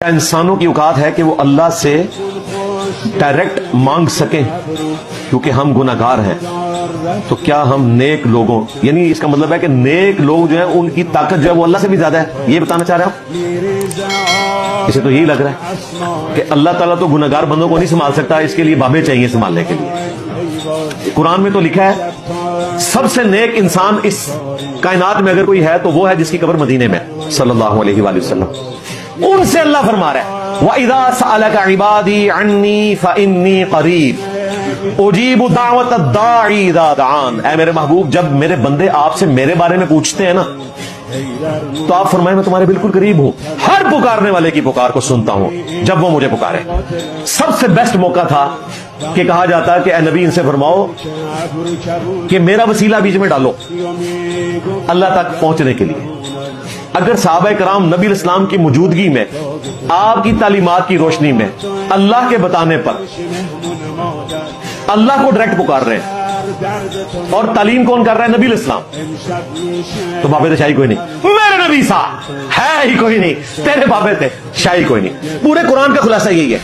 انسانوں کی اوقات ہے کہ وہ اللہ سے ڈائریکٹ مانگ سکیں کیونکہ ہم گناہگار ہیں. تو کیا ہم نیک لوگوں، یعنی اس کا مطلب ہے کہ نیک لوگ جو ہیں ان کی طاقت جو ہے وہ اللہ سے بھی زیادہ ہے، یہ بتانا چاہ رہے ہو؟ اسے تو یہی لگ رہا ہے کہ اللہ تعالیٰ تو گناہگار بندوں کو نہیں سنبھال سکتا، اس کے لیے بابیں چاہیے سنبھالنے کے لیے. قرآن میں تو لکھا ہے سب سے نیک انسان اس کائنات میں اگر کوئی ہے تو وہ ہے جس کی قبر مدینے میں، صلی اللہ علیہ وآلہ وسلم. ان سے اللہ فرما رہا ہے وَإِذَا سَأَلَكَ عِبَادِي عَنِّي فَإِنِّي قَرِيبٌ اُجِيبُ دَعْوَةَ الدَّاعِ إِذَا دَعَانِ. اے میرے محبوب، جب میرے بندے آپ سے میرے بارے میں پوچھتے ہیں نا تو آپ فرمائیں میں تمہارے بالکل قریب ہوں، ہر پکارنے والے کی پکار کو سنتا ہوں جب وہ مجھے پکارے. سب سے بیسٹ موقع تھا کہ کہا جاتا کہ اے نبی ان سے فرماؤ کہ میرا وسیلہ بیچ میں ڈالو اللہ تک پہنچنے کے لیے. اگر صحابہ کرام نبی الاسلام کی موجودگی میں آپ کی تعلیمات کی روشنی میں اللہ کے بتانے پر اللہ کو ڈائریکٹ پکار رہے ہیں اور تعلیم کون کر رہا ہے؟ نبی الاسلام. تو بابے تو شاہی کوئی نہیں، میرے نبی صاحب ہے ہی کوئی نہیں، تیرے بابے تھے شاہی کوئی نہیں. پورے قرآن کا خلاصہ یہی ہے.